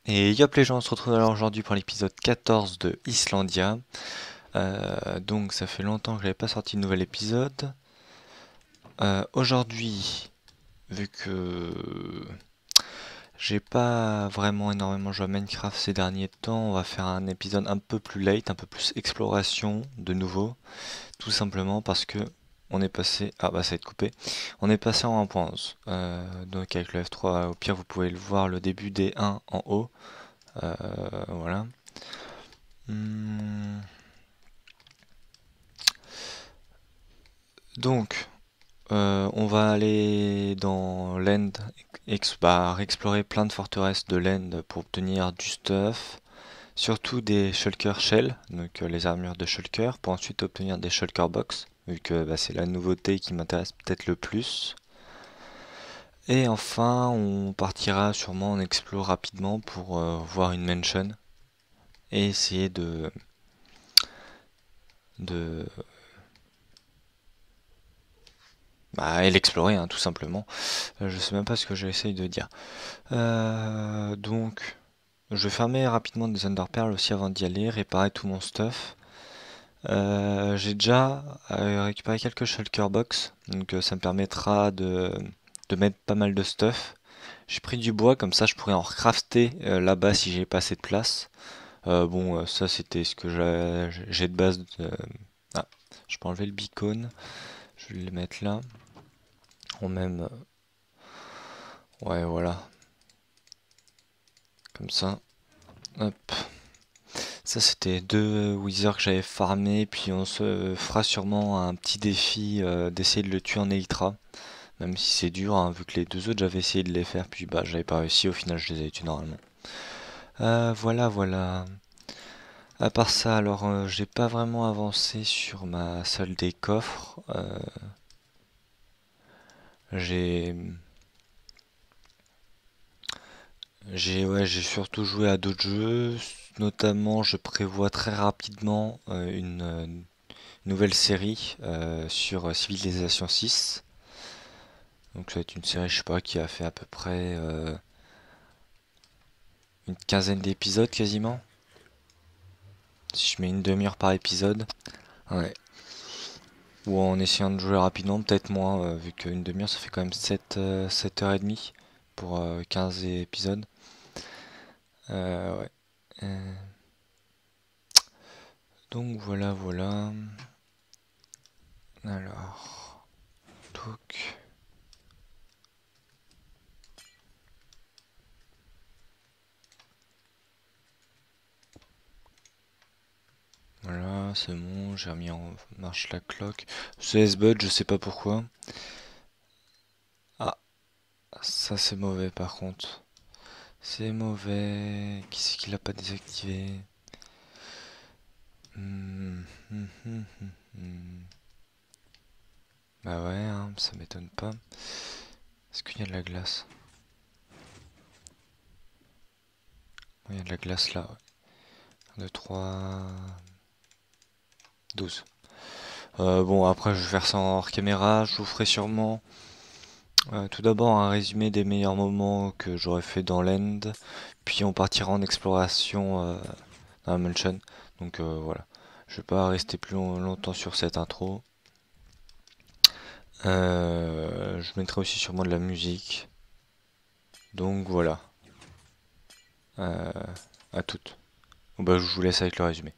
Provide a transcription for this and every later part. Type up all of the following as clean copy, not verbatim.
Et yop les gens, on se retrouve alors aujourd'hui pour l'épisode 14 de Islandia. Donc ça fait longtemps que j'avais pas sorti de nouvel épisode. Aujourd'hui, vu que j'ai pas vraiment énormément joué à Minecraft ces derniers temps, on va faire un épisode un peu plus light, un peu plus exploration de nouveau. Tout simplement parce que on est passé... Ah bah ça va être coupé. On est passé en 1.11. Donc avec le F3, au pire vous pouvez le voir le début des 1 en haut. Voilà. Hmm. Donc, on va aller dans l'End, explorer plein de forteresses de l'End pour obtenir du stuff, surtout des Shulker Shell, donc les armures de Shulker, pour ensuite obtenir des Shulker Box, vu que c'est la nouveauté qui m'intéresse peut-être le plus. Et enfin, on partira sûrement en explore rapidement pour voir une mansion et essayer de et l'explorer, hein, tout simplement. Je sais même pas ce que j'essaye de dire. Donc, je vais fermer rapidement des Underpearls aussi avant d'y aller, réparer tout mon stuff. J'ai déjà récupéré quelques Shulker Box, donc ça me permettra de mettre pas mal de stuff. J'ai pris du bois, comme ça je pourrais en recrafter là-bas si j'ai pas assez de place. Bon, ça c'était ce que j'ai de base. Ah, je peux enlever le beacon, je vais le mettre là. Ou même, ouais, voilà, comme ça. Hop. Ça, c'était deux wizards que j'avais farmé, puis on se fera sûrement un petit défi d'essayer de le tuer en Elytra. Même si c'est dur, hein, vu que les deux autres j'avais essayé de les faire, puis j'avais pas réussi, au final je les ai tués normalement. Voilà, voilà. À part ça, alors j'ai pas vraiment avancé sur ma salle des coffres. J'ai j'ai surtout joué à d'autres jeux, notamment je prévois très rapidement une nouvelle série sur Civilization 6. Donc ça va être une série, je sais pas, qui a fait à peu près une quinzaine d'épisodes quasiment. Si je mets une demi-heure par épisode. Ouais. Ou en essayant de jouer rapidement, peut-être moins, vu qu'une demi-heure ça fait quand même 7h30 pour 15 épisodes. Ouais. Euh, donc voilà, voilà. Alors. Donc. Voilà, c'est bon, j'ai remis en marche la cloque. CS-Bud, je sais pas pourquoi. Ah, ça c'est mauvais par contre. C'est mauvais. Qui c'est qui l'a pas désactivé? Hmm, hmm, hmm, hmm, hmm. Bah ouais, hein, ça m'étonne pas. Est-ce qu'il y a de la glace? Il y a de la glace là, ouais. 2, 3, 12. Bon, après, je vais faire ça en hors caméra. Je vous ferai sûrement tout d'abord un résumé des meilleurs moments que j'aurais fait dans l'end. Puis on partira en exploration dans la mansion. Donc voilà. Je vais pas rester plus longtemps sur cette intro. Je mettrai aussi sûrement de la musique. Donc voilà. Euh, à toutes. Bon, bah, je vous laisse avec le résumé.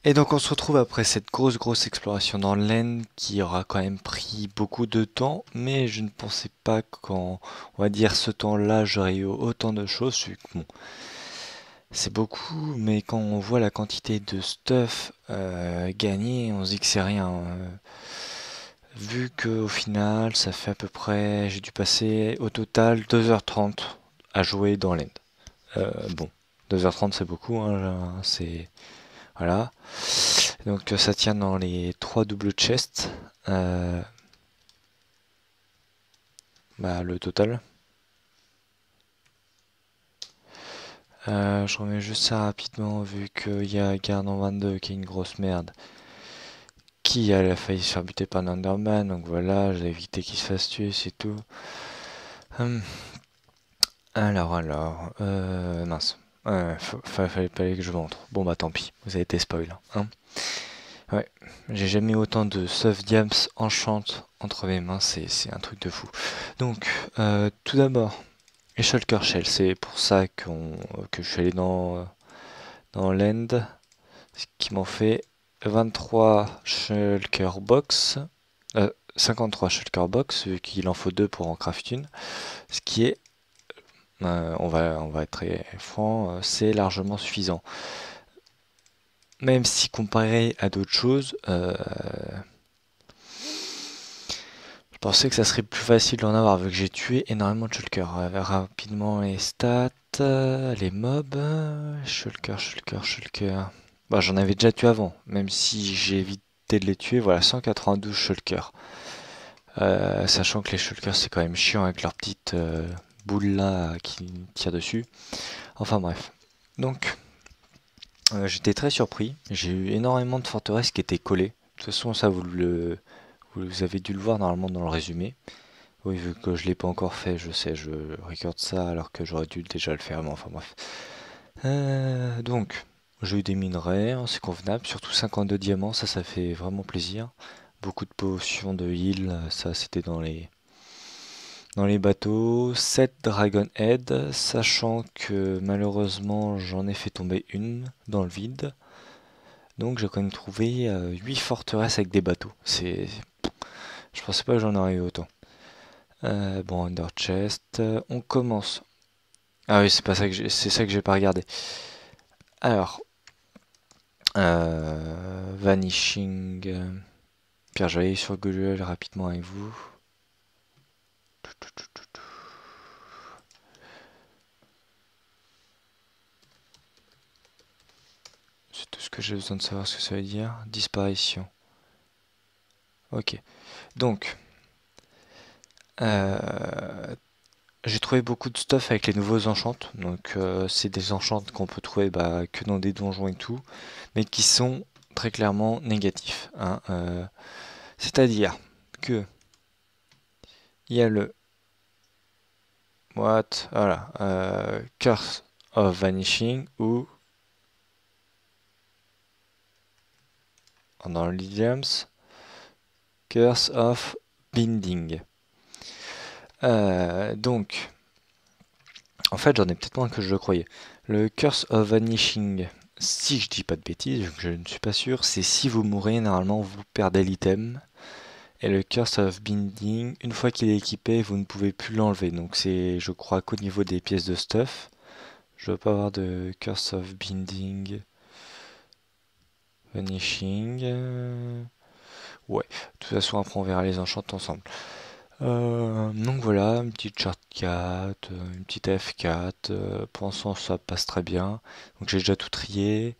Et donc on se retrouve après cette grosse exploration dans l'End qui aura quand même pris beaucoup de temps, mais je ne pensais pas qu'en, on va dire, ce temps-là, j'aurais eu autant de choses. Bon, c'est beaucoup, mais quand on voit la quantité de stuff gagné, on se dit que c'est rien. Vu qu'au final, ça fait à peu près, j'ai dû passer au total 2h30 à jouer dans l'End. Bon, 2h30 c'est beaucoup, hein, c'est... Voilà. Donc ça tient dans les 3 doubles chests. Le total. Je remets juste ça rapidement vu qu'il y a Garden 22 qui est une grosse merde. Qui a failli se faire buter par un Enderman. Donc voilà, j'ai évité qu'il se fasse tuer, c'est tout. Mince. Fallait pas que je montre. Bon bah tant pis, vous avez été spoil. Hein. Ouais, j'ai jamais eu autant de Soft Diams enchante entre mes mains, c'est un truc de fou. Donc, tout d'abord, les Shulker Shell, c'est pour ça que je suis allé dans l'End, ce qui m'en fait 23 Shulker Box, 53 Shulker Box, vu qu'il en faut 2 pour en craft une, ce qui est, on va être très franc, c'est largement suffisant. Même si comparé à d'autres choses, je pensais que ça serait plus facile d'en avoir vu que j'ai tué énormément de shulkers. Rapidement les stats, les mobs, shulker. Bah, j'en avais déjà tué avant, même si j'ai évité de les tuer. Voilà, 192 shulkers. Sachant que les shulkers c'est quand même chiant avec leurs petites boules là qui tirent dessus. Enfin bref. Donc, j'étais très surpris. J'ai eu énormément de forteresses qui étaient collées. De toute façon, ça vous avez dû le voir normalement dans le résumé. Oui, vu que je l'ai pas encore fait, je sais, je regarde ça alors que j'aurais dû déjà le faire, mais enfin bref. Donc, j'ai eu des minerais, hein, c'est convenable, surtout 52 diamants, ça fait vraiment plaisir. Beaucoup de potions de heal, ça c'était dans les bateaux. 7 Dragon Head, sachant que malheureusement j'en ai fait tomber une dans le vide. Donc j'ai quand même trouvé 8 forteresses avec des bateaux. Je pensais pas que j'en aurais eu autant. Bon, Under Chest, on commence. Ah oui, c'est ça que j'ai pas regardé. Alors, Vanishing. Pierre, je vais aller sur Google rapidement avec vous. C'est tout ce que j'ai besoin de savoir ce que ça veut dire. Disparition. Ok. Donc, j'ai trouvé beaucoup de stuff avec les nouveaux enchantes. Donc, c'est des enchantes qu'on peut trouver que dans des donjons et tout, mais qui sont très clairement négatifs. Hein. C'est-à-dire que il y a le voilà, Curse of Vanishing ou dans l'Idioms, Curse of Binding. Donc, en fait, j'en ai peut-être moins que je le croyais. Le Curse of Vanishing, si je dis pas de bêtises, je ne suis pas sûr, c'est si vous mourrez, normalement vous perdez l'item. Et le Curse of Binding, une fois qu'il est équipé, vous ne pouvez plus l'enlever. Donc c'est, je crois qu'au niveau des pièces de stuff, je ne veux pas avoir de Curse of Binding. Vanishing. Ouais, de toute façon, après on verra les enchantes ensemble. Donc voilà, une petite chart 4, une petite F4. Pour l'instant, ça passe très bien. Donc j'ai déjà tout trié.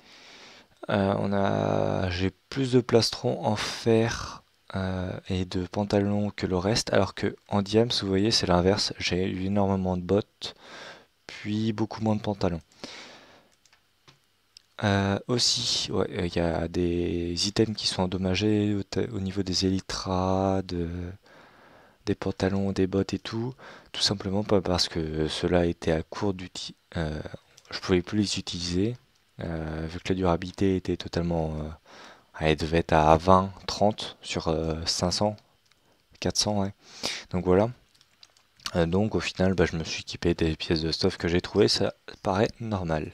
J'ai plus de plastrons en fer et de pantalons que le reste, alors que en diams, vous voyez, c'est l'inverse. J'ai eu énormément de bottes, puis beaucoup moins de pantalons. Aussi, ouais, il y a des items qui sont endommagés au niveau des élytras, des pantalons, des bottes et tout simplement pas parce que cela était à court d'outils. Je pouvais plus les utiliser, vu que la durabilité était totalement... elle devait être à 20, 30 sur 500, 400, ouais. Donc voilà. Donc au final, je me suis équipé des pièces de stuff que j'ai trouvé, ça paraît normal.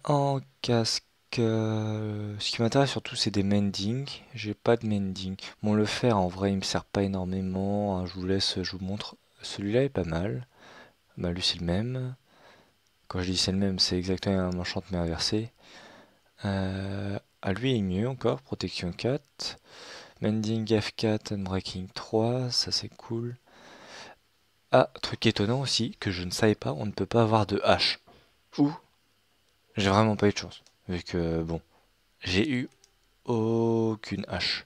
En casque, ce qui m'intéresse surtout, c'est des mending. J'ai pas de mending. Bon, le fer, en vrai, il me sert pas énormément, hein. Je vous montre. Celui-là est pas mal. Bah, lui, c'est le même. Quand je dis c'est le même, c'est exactement un enchant mais inversé. Lui est mieux encore, protection 4. Mending F4, Unbreaking 3, ça c'est cool. Ah, truc étonnant aussi, que je ne savais pas, on ne peut pas avoir de hache. Ouh, j'ai vraiment pas eu de chance. Vu que, bon, j'ai eu aucune hache.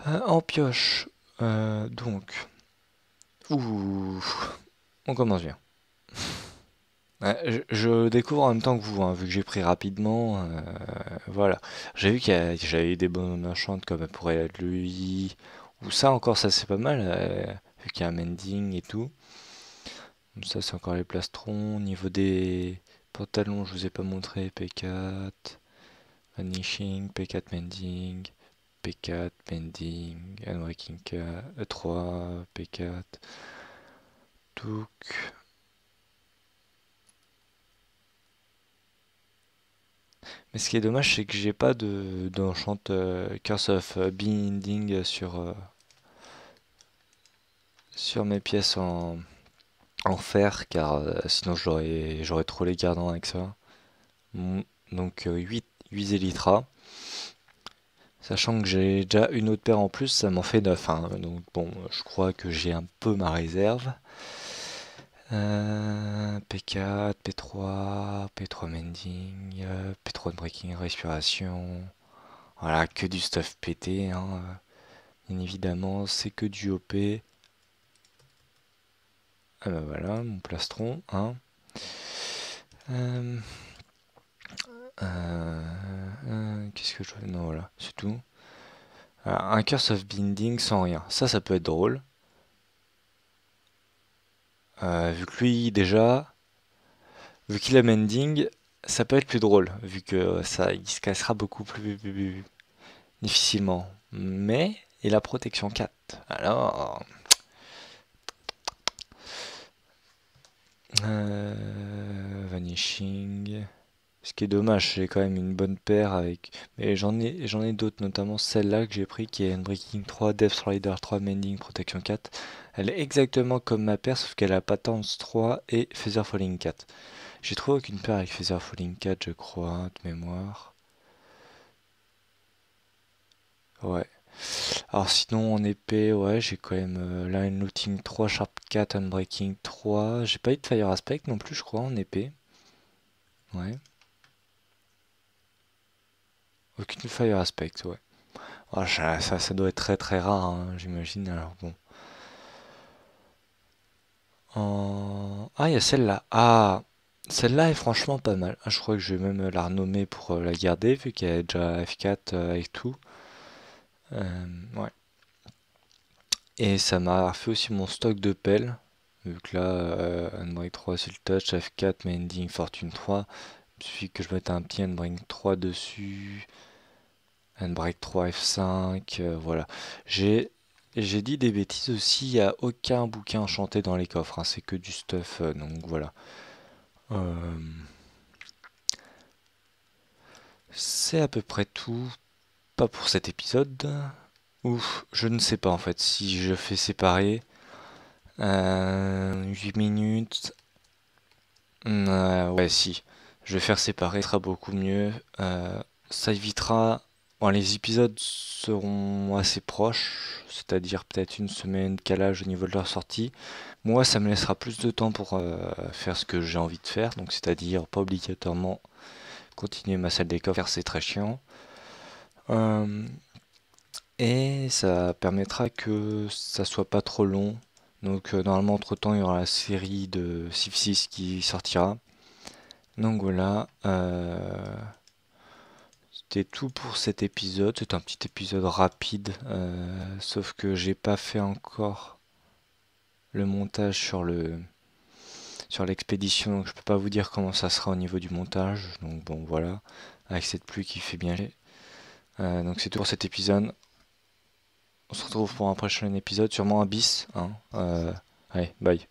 En pioche, donc, ouh, on commence bien. Ouais, je découvre en même temps que vous, hein, vu que j'ai pris rapidement. Voilà. J'ai vu j'avais eu des bonnes enchantes comme pourrait être lui. Ou ça encore, ça c'est pas mal. Vu qu'il y a un mending et tout. Donc ça c'est encore les plastrons. Au niveau des pantalons, je vous ai pas montré. P4, Vanishing, P4 Mending, P4 Mending, Unbreaking 3, P4. Touk. Mais ce qui est dommage, c'est que j'ai pas d'enchant Curse of Binding sur mes pièces en fer, car sinon j'aurais trop les gardants avec ça. Mm, Donc 8 Elytra. Sachant que j'ai déjà une autre paire en plus, ça m'en fait 9, hein. Donc bon, je crois que j'ai un peu ma réserve. P4, P3, P3 Mending, P3 Breaking Respiration. Voilà, que du stuff pété, hein. Bien évidemment, c'est que du OP. Ah bah voilà, mon plastron, hein. Euh, Qu'est-ce que je fais? Non, voilà, c'est tout. Un Curse of Binding sans rien. Ça peut être drôle. Vu que lui, déjà, vu qu'il a Mending, ça peut être plus drôle. Vu que ça, il se cassera beaucoup plus difficilement. Mais il a protection 4. Alors, Vanishing. Ce qui est dommage, j'ai quand même une bonne paire avec. Mais j'en ai d'autres, notamment celle-là que j'ai pris qui est Unbreaking 3, Death Rider 3, Mending Protection 4. Elle est exactement comme ma paire, sauf qu'elle a Patence 3 et Feather Falling 4. J'ai trouvé aucune paire avec Feather Falling 4, je crois, hein, de mémoire. Ouais. Alors sinon en épée, ouais, j'ai quand même Line Looting 3, Sharp 4, Unbreaking 3. J'ai pas eu de Fire Aspect non plus, je crois, en épée. Ouais. Aucune Fire Aspect, ouais. Ah, ça doit être très très rare, hein, j'imagine. Alors bon. Ah, il y a celle-là. Ah, celle-là est franchement pas mal. Ah, je crois que je vais même la renommer pour la garder, vu qu'elle est déjà F4 avec tout. Ouais. Et ça m'a fait aussi mon stock de pelles. Vu que là, Handbrake 3 sur le touch, F4, Mending, Fortune 3. Il suffit que je mette un petit Handbrake 3 dessus. Handbrake 3 F5, voilà. J'ai dit des bêtises aussi, il n'y a aucun bouquin enchanté dans les coffres, hein, c'est que du stuff, donc voilà. Euh, c'est à peu près tout, pas pour cet épisode. Ouf, je ne sais pas en fait si je fais séparer 8 minutes. Ouais, si, je vais faire séparer, ce sera beaucoup mieux. Ça évitera. Bon, les épisodes seront assez proches, c'est-à-dire peut-être une semaine de calage au niveau de leur sortie. Moi, ça me laissera plus de temps pour faire ce que j'ai envie de faire, donc c'est-à-dire pas obligatoirement continuer ma salle des coffres, c'est très chiant. Euh, et ça permettra que ça soit pas trop long. Donc normalement, entre-temps, il y aura la série de Civ 6 qui sortira. Donc voilà. C'était tout pour cet épisode. C'est un petit épisode rapide, sauf que j'ai pas fait encore le montage sur l'expédition, donc je peux pas vous dire comment ça sera au niveau du montage. Donc bon voilà, avec cette pluie qui fait bien. Donc c'est tout pour cet épisode. On se retrouve pour un prochain épisode, sûrement un bis, hein. Allez, bye.